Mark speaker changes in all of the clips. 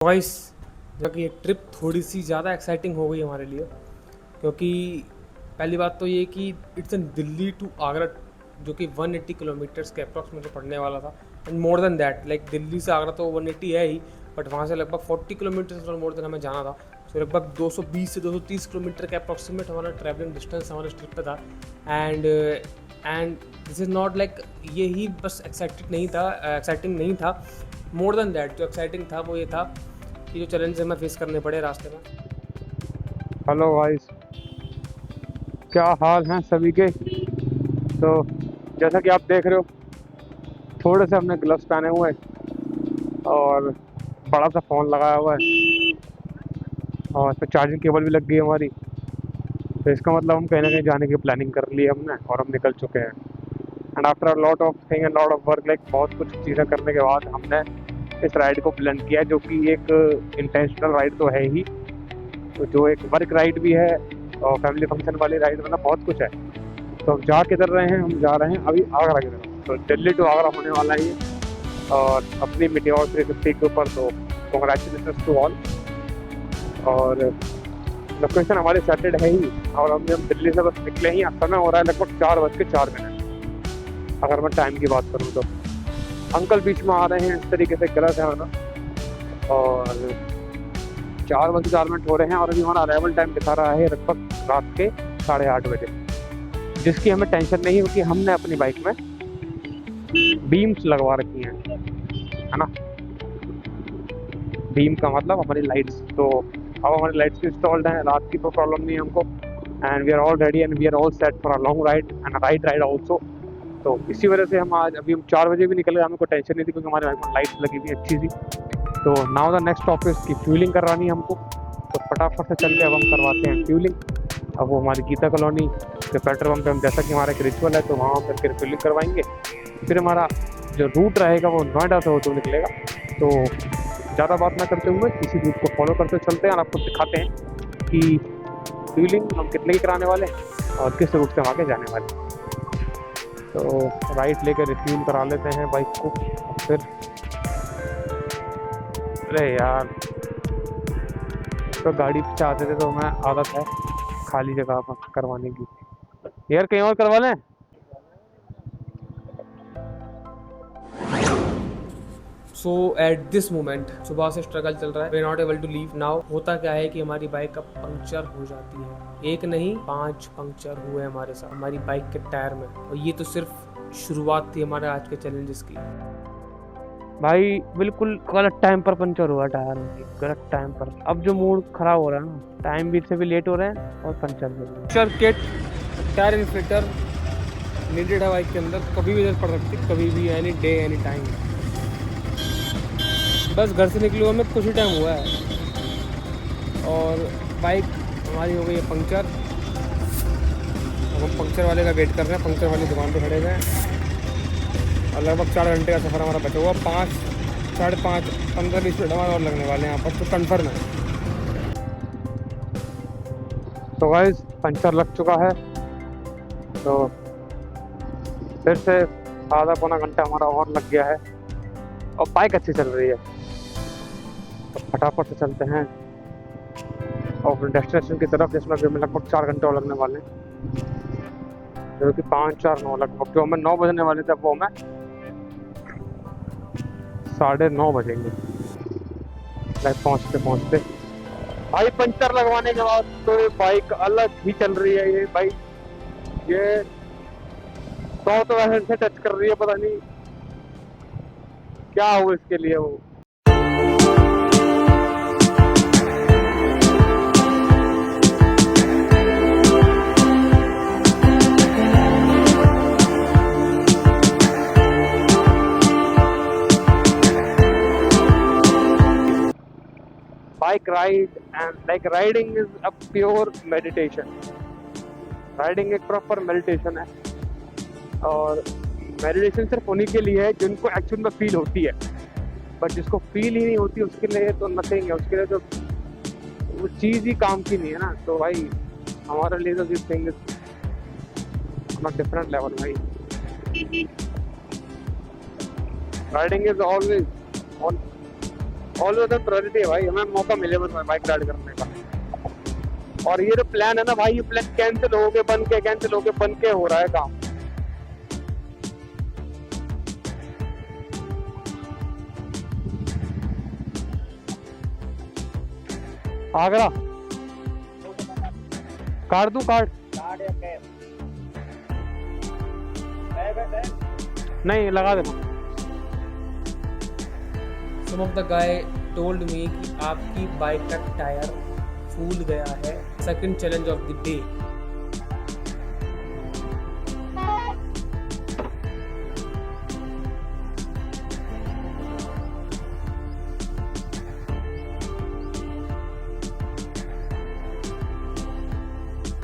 Speaker 1: Voice जो कि ये ट्रिप थोड़ी सी ज़्यादा एक्साइटिंग हो गई हमारे लिए, क्योंकि पहली बात तो ये कि it's in Delhi to Agra, जो कि 180 किलोमीटर्स के अप्रॉक्स मुझे पड़ने वाला था। And more than that, like Delhi से आगरा तो 180 है ही, बट वहाँ से लगभग 40 किलोमीटर्स और मोर देन हमें जाना था। तो लगभग 220 से 230 किलोमीटर के अप्रॉक्सीमेट हमारा ट्रैवलिंग डिस्टेंस हमारे ट्रिप पे था। And this is not like ये ही बस एक्साइटिंग नहीं था। मोर देन दैट, जो एक्साइटिंग था वो ये था कि जो चैलेंज हमें फेस करने पड़े रास्ते में।
Speaker 2: हेलो गाइस, क्या हाल हैं सभी के। तो जैसा कि आप देख रहे हो, थोड़े से हमने ग्लव्स पहने हुए हैं और बड़ा सा फ़ोन लगाया हुआ है और इस पर चार्जिंग केबल भी लग गई है हमारी। तो इसका मतलब हम कहीं ना कहीं जाने की प्लानिंग कर ली है हमने और हम निकल चुके हैं। And after a lot of thing and lot of work, like बहुत कुछ चीज़ें करने के बाद हमने इस राइड को प्लान किया, जो कि एक इंटेंशनल राइड तो है ही, तो जो एक वर्क राइड भी है और फैमिली फंक्शन वाली राइड, मतलब बहुत कुछ है। तो हम जा किधर रहे हैं? हम जा रहे हैं अभी आगरा की तरफ। तो दिल्ली टू आगरा होने वाला है ये, और अपनी मीटियोर 350 के ऊपर। तो कॉन्ग्रेचुलेशन टू ऑल। और लोकेशन हमारी सेटेड है ही, और हम दिल्ली से बस निकले ही। समय हो रहा है लगभग 4:04, अगर मैं टाइम की बात करूँ तो। अंकल बीच में आ रहे हैं, इस तरीके से गलत है आना। और 4:04 हो रहे हैं और अभी हमारा अराइवल टाइम दिखा रहा है लगभग रात के 8:30 बजे, जिसकी हमें टेंशन नहीं, क्योंकि हमने अपनी बाइक में बीम्स लगवा रखी हैं, है ना। बीम का मतलब हमारी लाइट्स। तो अब हमारी लाइट्स इंस्टॉल्ड हैं, रात की तो प्रॉब्लम नहीं है हमको। And we are all ready and we are all set for a long ride and a ride also. तो इसी वजह से हम आज अभी हम 4 बजे भी निकल गए, हमें कोई टेंशन नहीं थी, क्योंकि हमारे बाइक में लाइट्स लगी हुई अच्छी सी। तो now the next stop is की फ्यूलिंग करवानी है हमको। तो फटाफट से चल के अब हम करवाते हैं फ्यूलिंग। अब वो हमारी गीता कॉलोनी के पेट्रोल पंप पे हम, जैसा कि हमारा एक रिचुअल है, तो वहाँ पर फिर फ्यूलिंग करवाएंगे। फिर हमारा जो रूट रहेगा वो नोएडा से होते हुए निकलेगा। तो ज़्यादा बात ना करते हुए इसी रूट को फॉलो करते चलते हैं और आपको दिखाते हैं कि फ्यूलिंग हम कितने की कराने वाले हैं और किस रूट से हम आगे जाने वाले हैं। तो राइट लेकर रिफ्यूल करा लेते हैं बाइक को। और फिर अरे यार, तो गाड़ी पे आते थे तो हमें आदत है खाली जगह पर करवाने की। यार कहीं और करवा लें।
Speaker 1: सो एट दिस मोमेंट सुबह से स्ट्रगल चल रहा है, we not able to leave now. होता क्या है कि हमारी बाइक अब पंक्चर हो जाती है, एक नहीं 5 पंक्चर हुए हमारे साथ हमारी बाइक के टायर में। और ये तो सिर्फ शुरुआत थी हमारे आज के चैलेंजेस की।
Speaker 2: भाई बिल्कुल गलत टाइम पर पंचर हुआ टायर, गलत टाइम पर। अब जो मूड खराब हो रहा है ना, टाइम भी से भी लेट हो रहे हैं और पंचर भी।
Speaker 1: Puncture kit, tyre inflator needed है बाइक के अंदर, कभी भी जरूरत पड़ सकती, कभी भी, एनी डे एनी टाइम। बस घर से निकले हुए हमें कुछ ही टाइम हुआ है और बाइक हमारी हो गई है पंक्चर। अब हम पंक्चर वाले का वेट कर रहे हैं, पंक्चर वाली दुकान पे खड़े हुए हैं और लगभग 4 घंटे का सफ़र हमारा बचा हुआ। 5, 5:30, 15-20 मिनट हमारे और लगने वाले हैं यहाँ पर, तो कन्फर्म है।
Speaker 2: तो गाइस पंचर लग चुका है, तो फिर से आधा पौना घंटा हमारा और लग गया है और बाइक अच्छी चल रही है। तो फटाफट से चलते हैं और अपने डेस्टिनेशन की तरफ, जिसमें भी हमें लगभग 4 घंटे और लगने वाले हैं, जो कि 5, 4, 9 लगभग। जो हमें 9 बजने वाले थे वो हमें 9:30 बजेंगे लाइक पहुँचते। भाई पंचर लगवाने के बाद तो ये बाइक अलग ही चल रही है। ये बाइक ये 100 तो वैसे से टच कर रही है, पता नहीं क्या हो इसके लिए वो। Bike ride and like riding is a pure meditation. Riding एक प्रॉपर मेडिटेशन है, और मेडिटेशन सिर्फ उन्हीं के लिए है जिनको एक्चुअल में फील होती है। बट जिसको फील ही नहीं होती उसके लिए तो नथिंग है, उसके लिए तो वो चीज़ ही काम की नहीं है ना। तो भाई हमारे लिए तो this thing is on different level भाई। Riding is always on always priority है भाई, हमें मौका मिले बस बाइक राइड करने का। और ये जो प्लान है ना भाई, ये प्लान कैंसिल हो के बन के हो रहा है काम। आगरा कार्ड दूं? कार्ड नहीं लगा देना।
Speaker 1: Some of the guy told me कि आपकी बाइक का टायर फूल गया है। Second challenge of the day.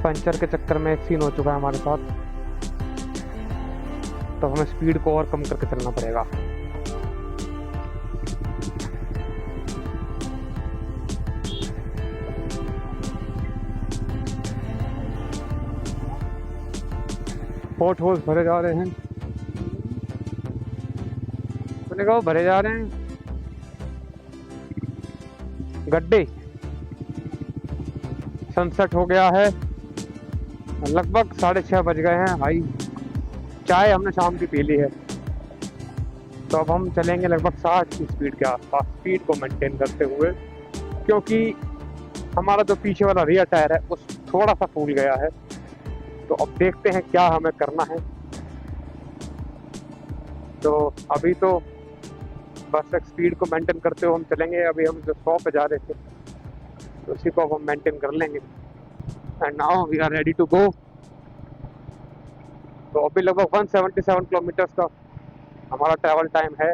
Speaker 2: Puncture के चक्कर में एक सीन हो चुका है हमारे साथ, तो हमें स्पीड को और कम करके चलना पड़ेगा। पोर्ट होल्स भरे जा रहे हैं, मैंने कहा भरे जा रहे हैं गड्ढे। सनसेट हो गया है, लगभग 6:30 बज गए हैं भाई। चाय हमने शाम की पी ली है, तो अब हम चलेंगे लगभग 60 की स्पीड के आसपास, स्पीड को मेंटेन करते हुए, क्योंकि हमारा जो पीछे वाला रियर टायर है उस थोड़ा सा फूल गया है। तो अब देखते हैं क्या हमें करना है। तो अभी तो बस एक स्पीड को मेंटेन करते हुए हम चलेंगे। अभी हम जो 100 पे जा रहे थे तो उसी को हम मेंटेन कर लेंगे। And now we are ready to go. तो अभी लगभग 177 किलोमीटर्स का हमारा ट्रैवल टाइम है।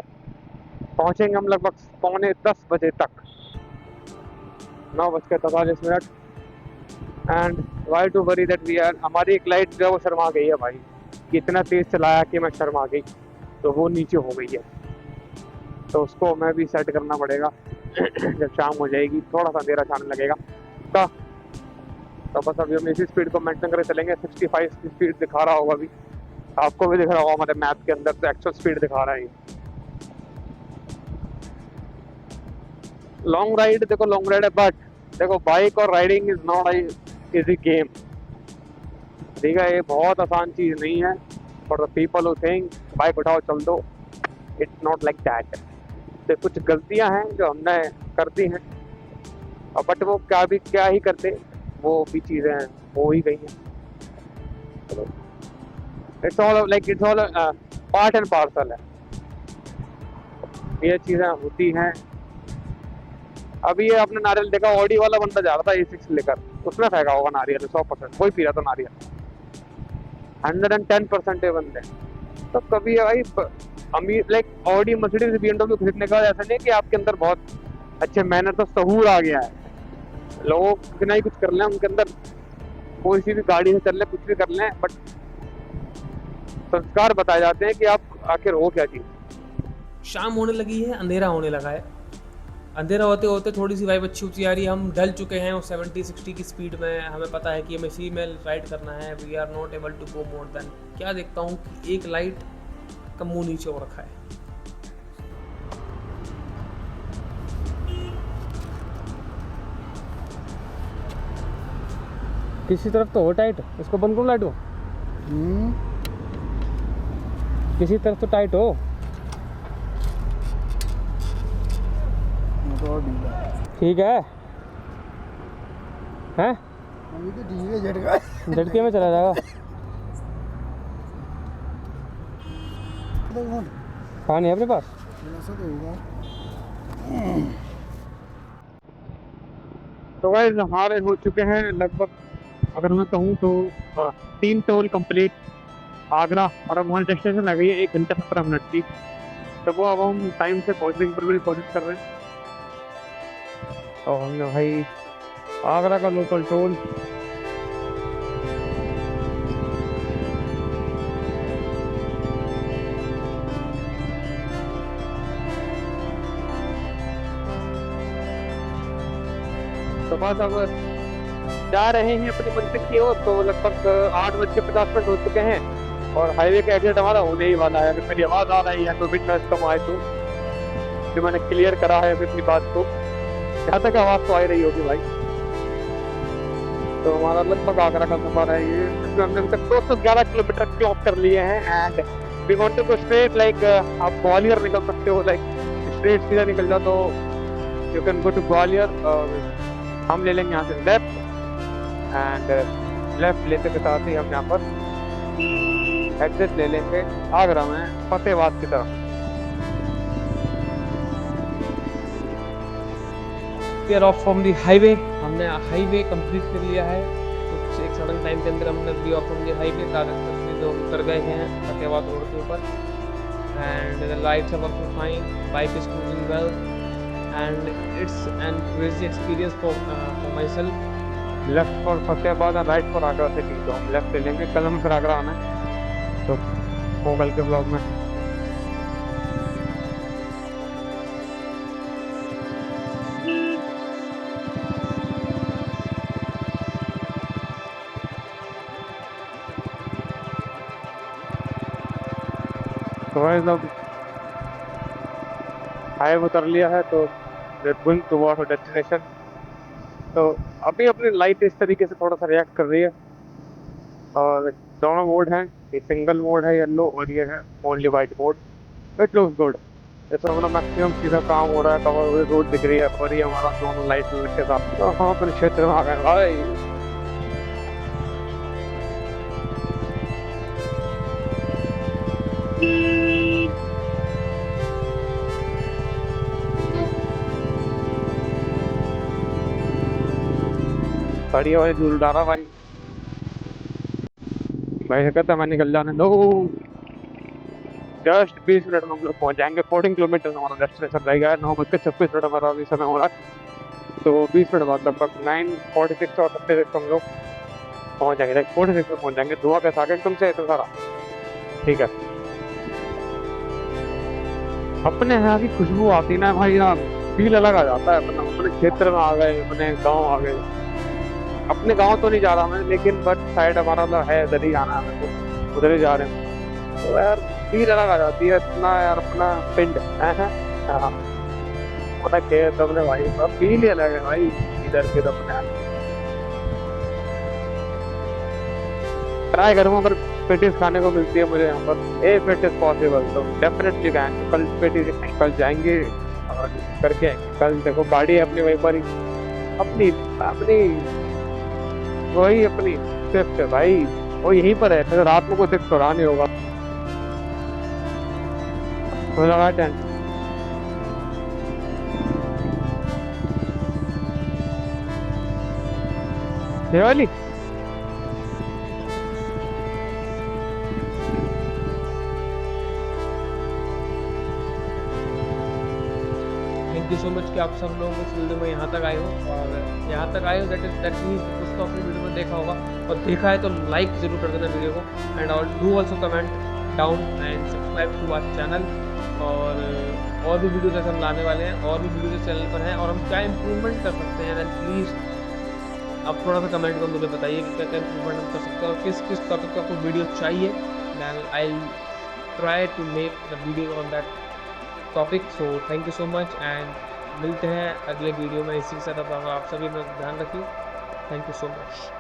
Speaker 2: पहुंचेंगे हम लगभग 9:45 बजे तक, 9:43। And why to worry that we are, हमारी एक लाइट जो है वो शर्मा गई है भाई, कि इतना तेज़ चलाया कि मैं शर्मा गई, तो वो नीचे हो गई है। तो उसको हमें भी सेट करना पड़ेगा जब शाम हो जाएगी, थोड़ा सा अंधेरा छाने लगेगा। तो बस अभी हम इसी स्पीड को मेंटेन करके चलेंगे। 65 की स्पीड दिखा रहा होगा, अभी आपको भी दिख रहा होगा हमारे मैप के अंदर, तो एक्चुअल स्पीड दिखा रहा है। लॉन्ग राइड देखो, लॉन्ग राइड है, बट देखो बाइक और riding is not easy game. ठीक है, ये बहुत आसान चीज़ नहीं है for the people who think bike उठाओ चल दो। It's not like that. तो कुछ गलतियां हैं जो हमने कर दी हैं, बट वो क्या ही करते, वो भी चीज़ें हो ही गई हैं। It's all part and parcel है, ये चीज़ें होती हैं। अभी ये आपने नारियल देखा, ऑडी वाला बंदा जा रहा था A6 लेकर, उसने फेंका होगा नारियल 100%, कोई पी रहा था नारियल। 110% ये बंदे। तो कभी भाई अमीर लाइक ऑडी, मर्सिडीज, BMW खरीदने का ऐसा नहीं कि आपके अंदर बहुत अच्छे मेहनत तो सहूर आ गया है। लोग कितना ही कुछ कर लें, उनके अंदर कोई सी भी गाड़ी से चल लें, कुछ भी कर लें, बट संस्कार बताए जाते हैं कि आप आखिर हो क्या चीज़।
Speaker 1: शाम होने लगी है, अंधेरा होने लगा है। अंधेरा होते होते थोड़ी सी वाइब अच्छी ऊँची आ रही है। हम ढल चुके हैं उस 70-60 की स्पीड में। हमें पता है कि हमें इसी में राइड करना है। We are not able to go more than. क्या देखता हूँ कि एक लाइट का मुँह नीचे हो रखा है। किसी तरफ तो हो टाइट, इसको बंद करो लाइट को। किसी तरफ तो टाइट हो। ठीक है, हैं? झटके में चला जाएगा। पानी है अपने पास?
Speaker 2: तो गाइस हमारे हो चुके हैं लगभग, अगर मैं कहूँ तो 3 टोल कंप्लीट आगरा, और अब वहाँ डेस्टिनेशन लग गई है 1 घंटा 17 मिनट की। तो वो अब हम टाइम से पहुँचने की पूरी कोशिश कर रहे हैं। और हमने भाई आगरा का लोकल टोल तो बस अब जा रहे हैं अपनी मंजिल की ओर। तो लगभग 8:50 हो चुके हैं और हाईवे का एग्जिट हमारा होने ही वाला है। अगर मेरी आवाज़ आ रही है तो विटनेस कम आए तो जो मैंने क्लियर करा है अपनी बात को। यहाँ तक आवाज़ तो आ ही रही होगी भाई। तो हमारा लगभग आगरा का सफर है ये, जिसमें हमने अभी तक 211 किलोमीटर क्लॉक कर लिए हैं। And we want to go straight, like आप ग्वालियर निकल सकते हो, लाइक स्ट्रेट सीधा निकल जाओ तो you can go to Gwalior. हम ले लेंगे यहाँ से लेफ्ट, एंड लेफ्ट लेते के साथ ही हम यहाँ पर एग्जिट ले लेंगे आगरा में फतेहाबाद की तरफ।
Speaker 1: We are off from the highway. हमने हाईवे कंप्लीट कर लिया है कुछ एक सडन टाइम के अंदर। हमने we off from the highway कागज से जो उतर गए हैं फतेहाबाद रोड के ऊपर। And the lights are working fine, bike is cruising well, and it's an crazy experience for myself.
Speaker 2: Left for Fatehabad और राइट फॉर आगरा सिटी, तो हम लेफ्ट ले लेंगे, कल हम फिर आगरा आना है। तो वो कल के ब्लॉग में। तो गाइस अब हाईवे उतर लिया है, तो we are going toward destination. तो अभी अपनी लाइट इस तरीके से थोड़ा सा रिएक्ट कर रही है, और दोनों मोड हैं, ये सिंगल मोड है येलो और ये है only white mode. It looks good. इसमें अपना मैक्सिमम सीधा काम हो रहा है, कवर हुई रोड दिख रही है, और ये हमारा दोनों लाइट के साथ। तो हम अपने क्षेत्र में आ गए भाई। बढ़िया भाई, धूल डाला भाई। भाई से कहता मैं निकल जाने दो। जस्ट 20 मिनट में हम लोग पहुंच जाएंगे। 14 किलोमीटर हमारा डेस्टिनेशन रह गया है। 9:26 हमारा अभी समय हो रहा है। तो 20 मिनट बाद लगभग 9:46 और 36 हम लोग पहुंच जाएंगे, लाइक 46 में पहुंच जाएंगे। धुआं कैसा आ गया एकदम से, तो सारा ठीक है। अपने यहाँ की खुशबू आती ना भाई, यहाँ फील अलग आ जाता है। अपना अपने क्षेत्र में आ गए, अपने गाँव आ गए। अपने गाँव तो नहीं जा रहा मैं, लेकिन बट साइड हमारा तो है, इधर ही जाना है, तो उधर ही जा रहे हैं। तो यार फील अलग आ जाती है इतना यार, अपना पिंड है। हाँ, अपना खेत अपने भाई का फील ही अलग है भाई। इधर के तो अपने ट्राई करूँगा, अगर पेटीज खाने को मिलती है मुझे यहाँ पर, ए इट इज पॉसिबल, तो डेफिनेटली खाएंगे। कल पेटीज कल जाएंगे और करके आएंगे। कल देखो गाड़ी है अपनी वहीं पर ही, अपनी अपनी वही अपनी स्विफ्ट है भाई, वो यहीं पर है। तो रात में कोई दिक्कत तो नहीं होगा, तो लगा टेंशन। ये वाली
Speaker 1: थैंक यू सो मच कि आप सब लोग इस वीडियो में यहाँ तक आए हो, और यहाँ तक आए हो दैट मीन्स कुछ तो अपनी वीडियो में देखा होगा, और देखा है तो लाइक जरूर कर देना वीडियो को। And do also comment down and subscribe to our channel. और भी वीडियोज ऐसे हम लाने वाले हैं, और भी वीडियोज चैनल पर हैं, और हम क्या इम्प्रूवमेंट कर सकते हैं। एंड प्लीज़ आप थोड़ा सा कमेंट में मुझे बताइए कि क्या क्या इम्प्रूवमेंट हम कर सकते हैं, और किस किस टॉपिक पर आपको वीडियो चाहिए। Then I will try to make the video on that topic. So thank you so much, and मिलते हैं अगले वीडियो में इसी के साथ। आप सभी अपना ध्यान रखिए। Thank you so much.